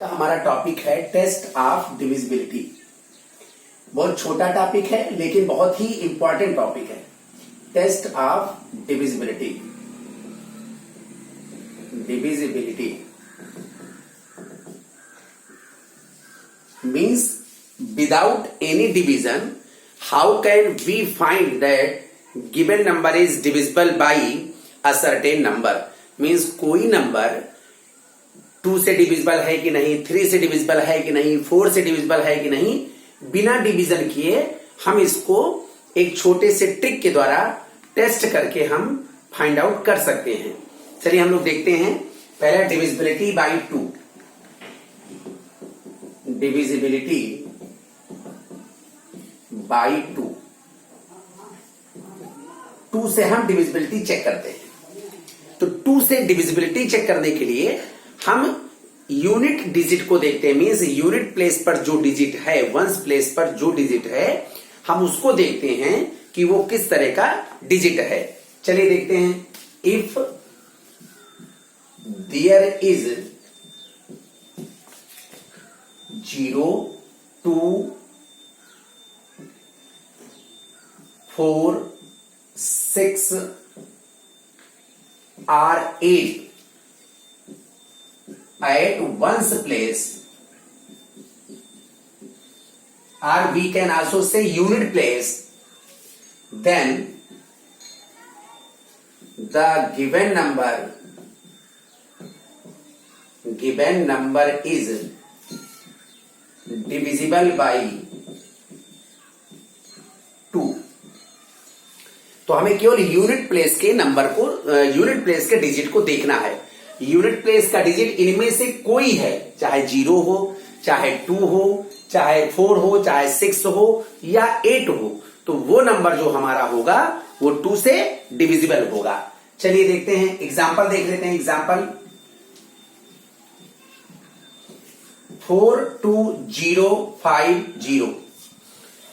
का हमारा टॉपिक है टेस्ट ऑफ डिविजिबिलिटी। बहुत छोटा टॉपिक है लेकिन बहुत ही इंपॉर्टेंट टॉपिक है। Test of divisibility. Divisibility means without any division how can we find that given number is divisible by a certain number. Means कोई नंबर 2 से डिविजिबल है कि नहीं, 3 से डिविजिबल है कि नहीं, 4 से डिविजिबल है कि नहीं, बिना डिवीजन किए हम इसको एक छोटे से ट्रिक के द्वारा टेस्ट करके हम फाइंड आउट कर सकते हैं। चलिए हम लोग देखते हैं। पहला डिविजिबिलिटी बाई 2। Divisibility by 2। 2 से हम डिविजिबिलिटी चेक करते हैं। तो 2 से डिविजिबिलिटी चेक करने के लिए हम यूनिट डिजिट को देखते हैं। मीन्स यूनिट प्लेस पर जो डिजिट है, वंस प्लेस पर जो डिजिट है, हम उसको देखते हैं कि वो किस तरह का डिजिट है। चलिए देखते हैं। If there is 0, 2, 4, 6 or 8 at one's place, or we can also say unit place, then the given number is divisible by 2। तो हमें केवल यूनिट प्लेस के नंबर को, यूनिट प्लेस के डिजिट को देखना है। यूनिट प्लेस का डिजिट इनमें से कोई है, चाहे 0 हो, चाहे 2 हो, चाहे 4 हो, चाहे 6 हो या 8 हो, तो वो नंबर जो हमारा होगा वो 2 से डिविजिबल होगा। चलिए देखते हैं, एग्जांपल देख लेते हैं। एग्जांपल 42050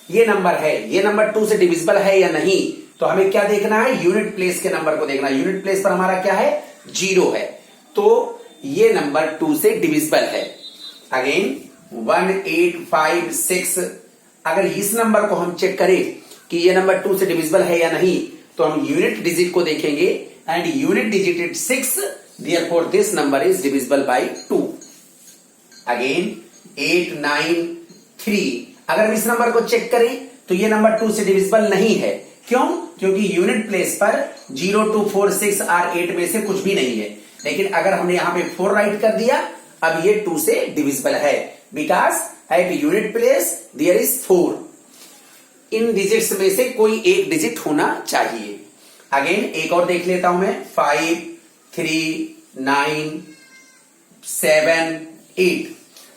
ये नंबर है। ये नंबर 2 से डिविजिबल है या नहीं, तो हमें क्या देखना है? यूनिट प्लेस के नंबर को देखना है। यूनिट प्लेस पर हमारा क्या है? 0 है, तो ये नंबर 2 से डिविजिबल है। अगेन 1856, अगर इस नंबर को हम चेक करें कि ये नंबर 2 से डिविजिबल है या नहीं, तो हम यूनिट डिजिट को देखेंगे and unit digit is 6, therefore this number is divisible by 2। Again 893, अगर हम इस नंबर को चेक करें तो ये नंबर 2 से डिविजिबल नहीं है। क्यों? क्योंकि यूनिट प्लेस पर 0, 2, 4, 6 और 8 में से कुछ भी नहीं है। लेकिन अगर हमने यहां पे 4 राइट कर दिया, अब ये 2 से डिविजिबल है, because at unit place there is 4। इन डिजिट्स में से कोई एक डिजिट होना चाहिए। अगेन एक और देख लेता हूं मैं। 5, 3, 9, 7, 8,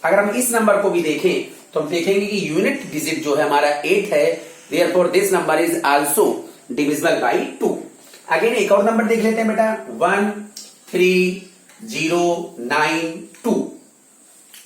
अगर हम इस नंबर को भी देखें तो हम देखेंगे कि यूनिट डिजिट जो है हमारा 8 है, therefore this number is also divisible by 2। Again एक और नंबर देख लेते हैं बेटा। 13092,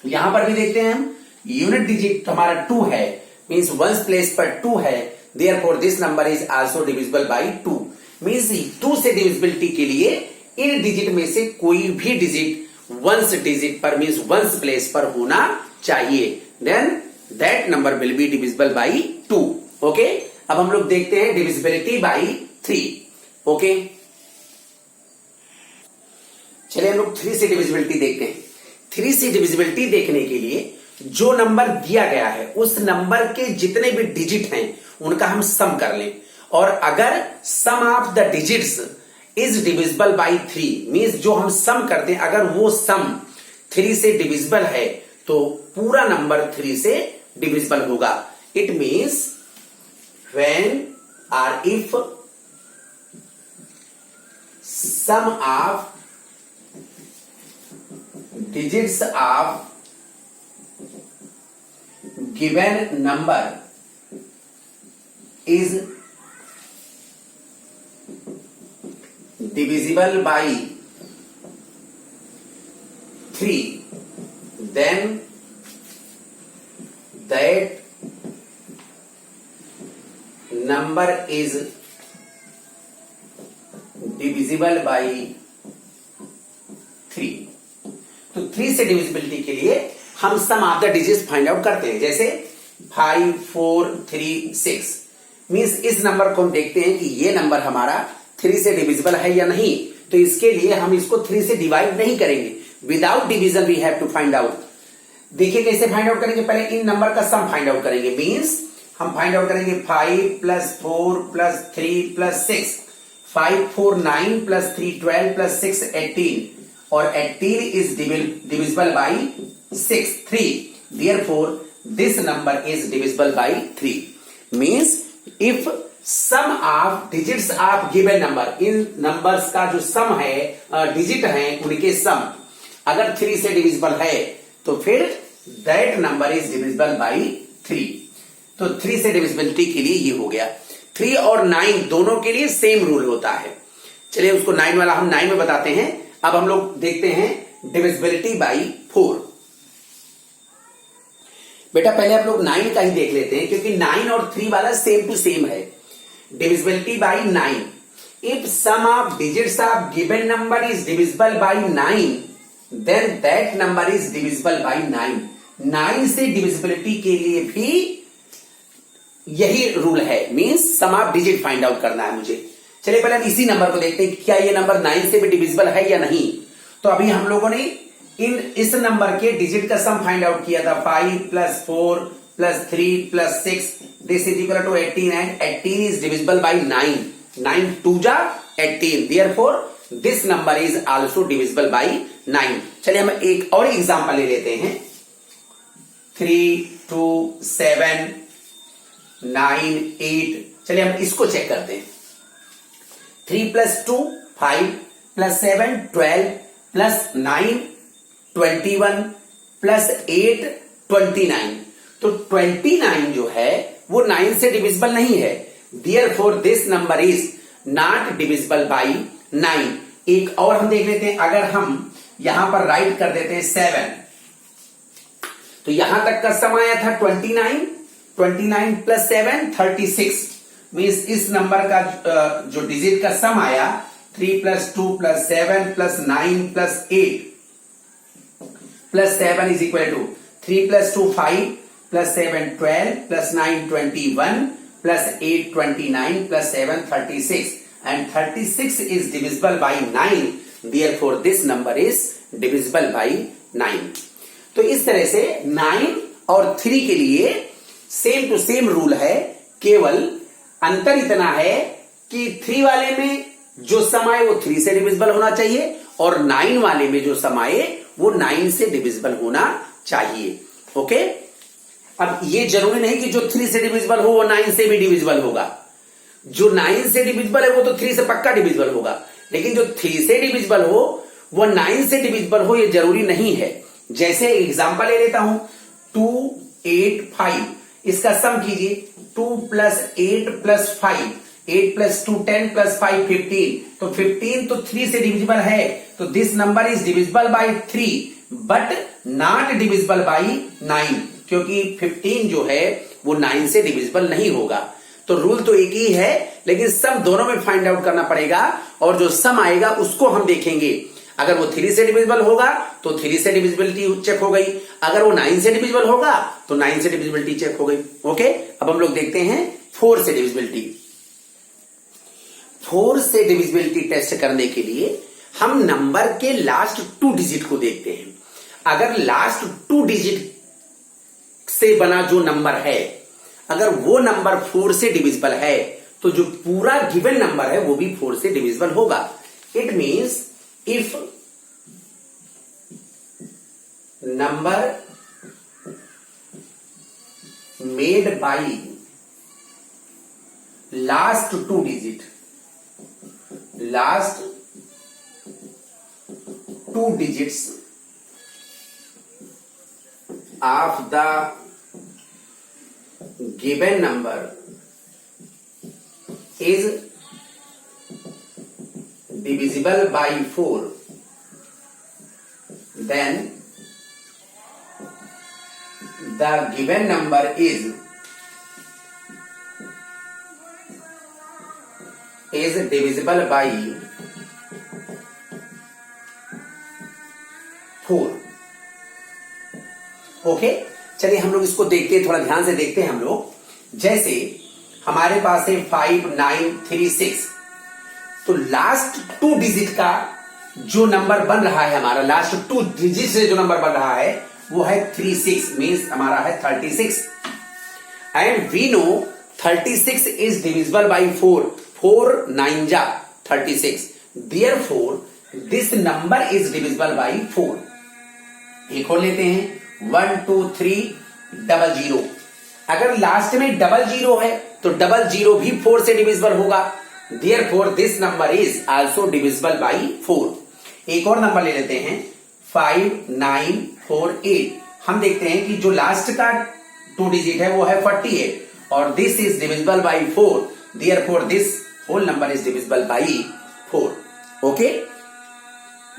यहां पर भी देखते हैं हम। यूनिट डिजिट हमारा 2 है, मीन्स वंस प्लेस पर 2 है, therefore this number is also divisible by 2। Means 2 से डिविजिबिलिटी के लिए इन डिजिट में से कोई भी डिजिट वंस डिजिट पर, मीन्स वंस प्लेस पर होना चाहिए। Then that number will be divisible by 2। Okay, अब हम लोग देखते हैं डिविजिबिलिटी बाई 3। ओके, चलिए हम लोग 3 से डिविजिबिलिटी देखते हैं। 3 से डिविजिबिलिटी देखने के लिए जो नंबर दिया गया है उस नंबर के जितने भी डिजिट हैं उनका हम सम कर लें, और अगर sum of the digits is divisible by 3, means जो हम सम करते हैं अगर वो सम 3 से डिविजिबल है तो पूरा नंबर 3 से डिविजिबल होगा। It means when or if sum of digits of given number is divisible by 3, then that number is divisible by 3। तो 3 से डिविजिबिलिटी के लिए हम sum of the digits find out करते हैं। जैसे 5 4 3 6 मींस इस नंबर को हम देखते हैं कि ये नंबर हमारा 3 से डिविजिबल है या नहीं। तो इसके लिए हम इसको 3 से डिवाइड नहीं करेंगे, without division we have to find out. देखिए कैसे फाइंड आउट करेंगे, पहले इन नंबर का सम फाइंड आउट करेंगे। मींस हम फाइंड आउट करेंगे 5 + 4 + 3 + 6, 5 4 9 + 3 12 + 6 18, और 18 is divisible by 6 3, therefore this number is divisible by 3। means if sum of digits of given number, in numbers का जो सम है, डिजिट है उनके सम अगर 3 से डिविजिबल है तो फिर that number is divisible by 3। तो 3 से डिविजिबिलिटी के लिए ये हो गया। 3 और 9 दोनों के लिए सेम रूल होता है। चलिए उसको 9 वाला हम 9 में बताते हैं। अब हम लोग देखते हैं डिविजिबिलिटी बाई 4। बेटा पहले आप लोग 9 का ही देख लेते हैं, क्योंकि 9 और 3 वाला सेम टू सेम है। Divisibility by 9, if sum of digits of given number is divisible by 9, then that number is divisible by 9। 9 से डिविजिबिलिटी के लिए भी यही रूल है, means sum of digit find out करना है मुझे। चलिए पहले हम इसी नंबर को देखते हैं क्या ये नंबर 9 से भी डिविजिबल है या नहीं। तो अभी हम लोगों ने इस नंबर के डिजिट का सम फाइंड आउट किया था, 5 + 4 + 3 + 6, this is equal to 18, and 18 is divisible by 9। 9 2 जा 18, therefore this number is also divisible by 9। चलिए हम एक और एग्जांपल ले लेते हैं। 3 2 7 9 8। चलिए हम इसको चेक करते हैं। 3 + 2 5 + 7 12 + 9 21 + 8 29। तो 29 जो है वो 9 से डिविजिबल नहीं है, therefore this number is not divisible by 9। एक और हम देख लेते हैं। अगर हम यहां पर राइट कर देते हैं 7, तो यहां तक का सम आया था 29 + 7 36। मीन्स इस नंबर का जो डिजिट का सम आया 3 + 2 + 7 + 9 + 8 + 7 is equal to 3 + 2 5 + 7 12 + 9 21 + 8 29 + 7 36, and 36 is divisible by 9, therefore this number is divisible by 9। तो इस तरह से 9 और 3 के लिए सेम टू सेम रूल है, केवल अंतर इतना है कि 3 वाले में जो सम आए वो 3 से डिविजिबल होना चाहिए, और 9 वाले में जो सम आए वो 9 से डिविजिबल होना चाहिए। ओके, अब ये जरूरी नहीं कि जो 3 से डिविजिबल हो वो 9 से भी डिविजिबल होगा। जो 9 से डिविजिबल है वो तो 3 से पक्का डिविजिबल होगा, लेकिन जो 3 से डिविजिबल हो वो 9 से डिविजिबल हो ये जरूरी नहीं है। जैसे एग्जांपल ले लेता हूं 2 8 5, इसका सम कीजिए 2 + 8 + 5, 8 + 2 10 + 5 15। तो 15 तो 3 से डिविजिबल है, तो this number is divisible by 3 but not divisible by 9, क्योंकि 15 जो है वो 9 से डिविजिबल नहीं होगा। तो रूल तो एक ही है, लेकिन सम दोनों में फाइंड आउट करना पड़ेगा, और जो सम आएगा उसको हम देखेंगे। अगर वो 3 से डिविजिबल होगा तो 3 से डिविजिबिलिटी चेक हो गई, अगर वो 9 से डिविजिबल होगा तो 9 से डिविजिबिलिटी चेक हो गई। ओके, अब हम लोग देखते हैं 4 से डिविजिबिलिटी। 4 से डिविजिबिलिटी टेस्ट करने के लिए हम नंबर के लास्ट 2 डिजिट को देखते हैं। अगर लास्ट 2 डिजिट से बना जो नंबर है, अगर वो नंबर 4 से डिविजिबल है, तो जो पूरा गिवन नंबर है वो भी 4 से डिविजिबल होगा। It means if number made by last 2 digit, last 2 digits of the given number is divisible by 4, then the given number is divisible by 4। Okay, चलिए हम लोग इसको देखते हैं, थोड़ा ध्यान से देखते हैं हम लोग। जैसे हमारे पास है 5936, तो लास्ट 2 डिजिट का जो नंबर बन रहा है, हमारा लास्ट 2 डिजिट से जो नंबर बन रहा है वो है 36, मीन्स हमारा है 36। And we know 36 is divisible by 4, 4 9 जा 36, therefore this number is divisible by 4। एक और लेते हैं 1 2 3 00। अगर लास्ट में 00 है तो 00 भी 4 से डिविजिबल होगा, therefore this number is also divisible by 4। एक और नंबर ले लेते हैं 5948। हम देखते हैं कि जो लास्ट का 2 डिजिट है वो है 48 और this is divisible by 4, therefore this whole number is divisible by 4। Okay,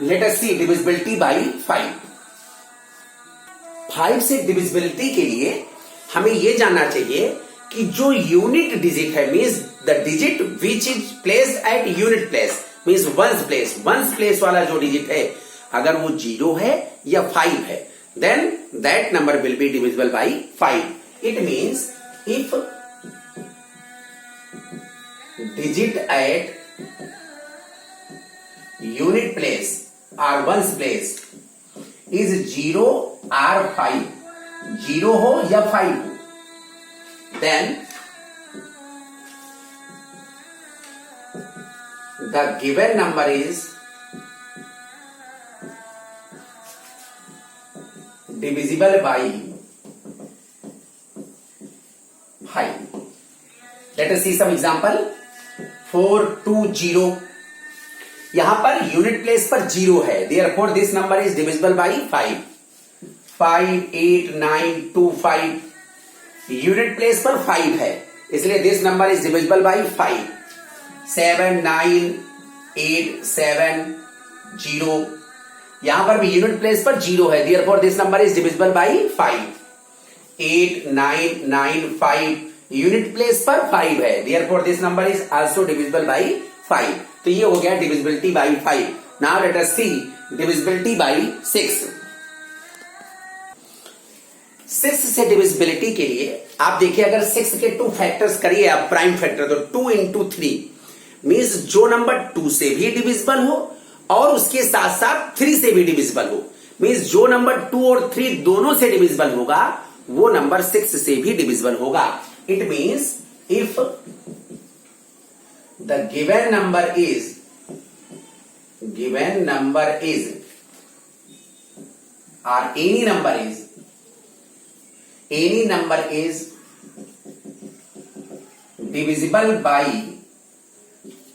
let us see divisibility by 5। 5 से डिविजिबिलिटी के लिए हमें यह जानना चाहिए कि जो यूनिट डिजिट है, means the digit which is placed at unit place, means ones place वाला जो डिजिट है, अगर वो 0 है या 5 है, then that number will be divisible by 5। It means if digit at unit place और वंस प्लेस इज 0 or 5, 0 हो या 5 हो, then the given number is divisible by 5. Let us see some example. 420, यहां पर यूनिट प्लेस पर 0 है, therefore this number is divisible by 5. 58925, unit place पर 5 है, इसलिए this number is divisible by 5। 79870, यहां पर भी यूनिट प्लेस पर 0 है, therefore this number is divisible by 5। 8995, unit place पर 5 है, therefore this number is also divisible by 5। तो ये हो गया divisibility by 5। Now let us see divisibility by 6। 6 से डिविजिबिलिटी के लिए आप देखिए, अगर 6 के 2 फैक्टर्स करिए आप प्राइम फैक्टर, तो 2 into 3 मीन्स जो नंबर 2 से भी डिविजिबल हो और उसके साथ साथ 3 से भी डिविजिबल हो, मीन्स जो नंबर 2 और 3 दोनों से डिविजिबल होगा वो नंबर 6 से भी डिविजिबल होगा। It means if the given number is or any number is divisible by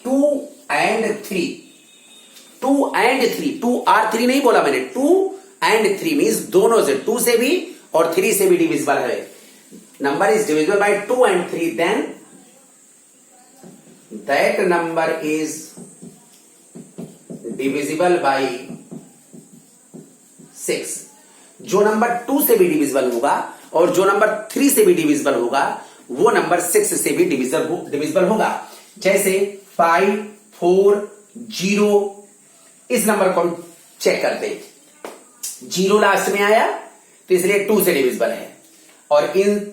2 and 3, 2 and 3, 2 और 3 नहीं बोला मैंने, 2 and 3 मीन्स दोनों से, 2 से भी और 3 से भी डिविजिबल है, number is divisible by 2 and 3, then that number is divisible by 6। जो नंबर 2 से भी डिविजिबल होगा और जो नंबर 3 से भी डिविजिबल होगा वो नंबर 6 से भी डिविजिबल होगा। जैसे 540, इस नंबर को हम चेक करते हैं, 0 लास्ट में आया तो इसलिए 2 से डिविजिबल है, और इन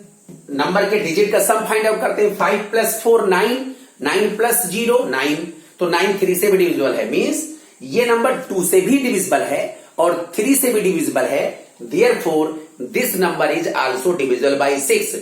नंबर के डिजिट का सम फाइंड आउट करते हैं। 5 + 4 9, 9 + 0 9, तो 9 3 से भी डिविजिबल है, मीन्स ये नंबर 2 से भी डिविजिबल है और 3 से भी डिविजिबल है, therefore this number is also divisible by 6.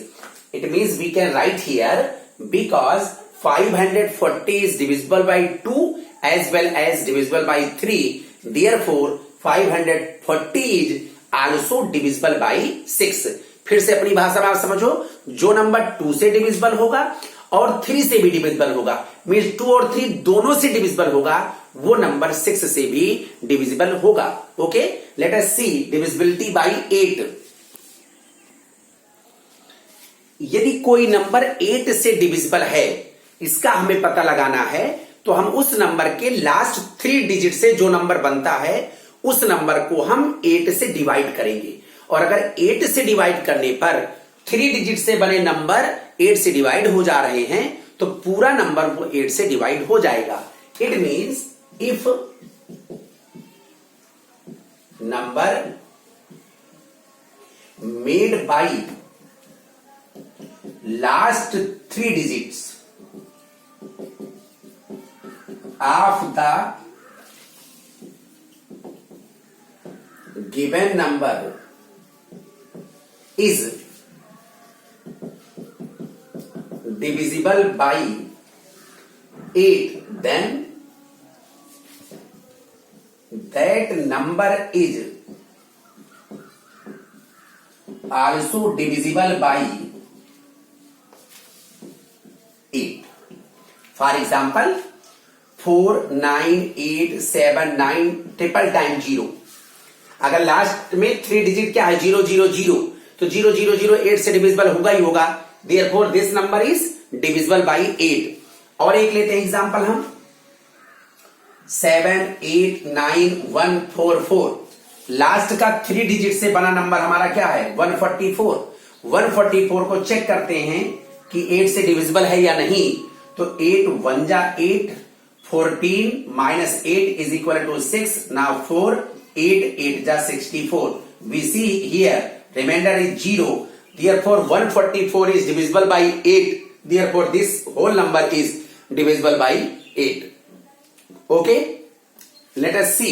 It means we can write here, because 540 is divisible by 2 as well as divisible by 3, therefore 540 is also divisible by 6. फिर से अपनी भाषा में आप समझो, जो नंबर 2 से डिविजिबल होगा और 3 से भी डिविजिबल होगा, मीन्स 2 और 3 दोनों से डिविजिबल होगा, वो नंबर 6 से भी डिविजिबल होगा। Okay, let us see divisibility by 8। यदि कोई नंबर 8 से डिविजिबल है, इसका हमें पता लगाना है, तो हम उस नंबर के लास्ट 3 डिजिट से जो नंबर बनता है उस नंबर को हम 8 से डिवाइड करेंगे, और अगर 8 से डिवाइड करने पर 3 डिजिट से बने नंबर 8 से डिवाइड हो जा रहे हैं तो पूरा नंबर वो 8 से डिवाइड हो जाएगा। It means if number made by last 3 digits of the given number is divisible by 8, then that number is also divisible by 8. For example, 4 9 8 7 9 triple time 0। अगर लास्ट में 3 डिजिट क्या है 0 0 0, तो 0 0 0 8 से डिविजिबल होगा ही होगा। Therefore this number is divisible by 8। और एक लेते हैं एग्जांपल हम 7 8 9 1 4 4। लास्ट का 3 डिजिट से बना नंबर हमारा क्या है 144। 144 को चेक करते हैं कि 8 से डिविजिबल है या नहीं। तो 8 1 जा 8, 14 minus 8 is equal to 6। Now 4 8 8 जा 64। We see here remainder is 0। Therefore 144 is divisible by 8. Therefore this whole number is divisible by 8. Okay, let us see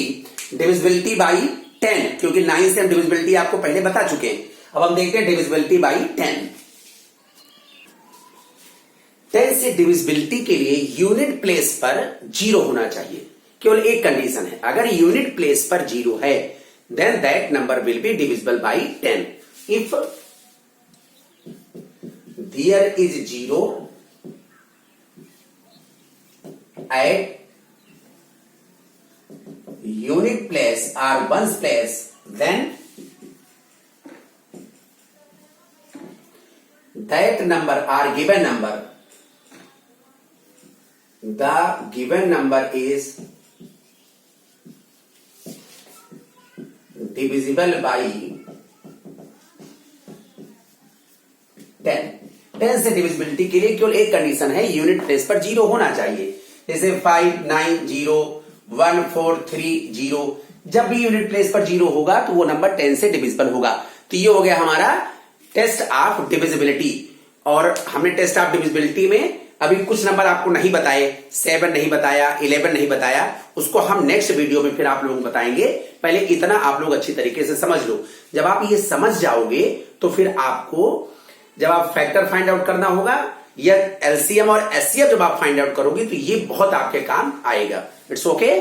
divisibility by 10, क्योंकि 9 से हम divisibility आपको पहले बता चुके हैं। अब हम देखते हैं divisibility by 10। 10 से divisibility के लिए यूनिट प्लेस पर 0 होना चाहिए। केवल एक कंडीशन है, अगर यूनिट प्लेस पर 0 है then that number will be divisible by 10. If there is 0 at unit place or ones place, then that number or given number, the given number is divisible by 10। 10 से divisibility के लिए केवल एक condition है, unit place पर 0 होना चाहिए। जैसे 5 9 0 1 4 3 0। जब भी यूनिट प्लेस पर 0 होगा तो वो नंबर 10 से डिविजिबल होगा। तो ये हो गया हमारा टेस्ट ऑफ डिविजिबिलिटी। और हमने टेस्ट ऑफ डिविजिबिलिटी में अभी कुछ नंबर आपको नहीं बताए, 7 नहीं बताया, 11 नहीं बताया, उसको हम नेक्स्ट वीडियो में फिर आप लोगों को बताएंगे। पहले इतना आप लोग अच्छी तरीके से समझ लो। जब आप ये समझ जाओगे तो फिर आपको जब आप फैक्टर फाइंड आउट करना होगा या एलसीएम और एचसीएफ जब आप फाइंड आउट करोगे तो ये बहुत आपके काम आएगा। It's okay.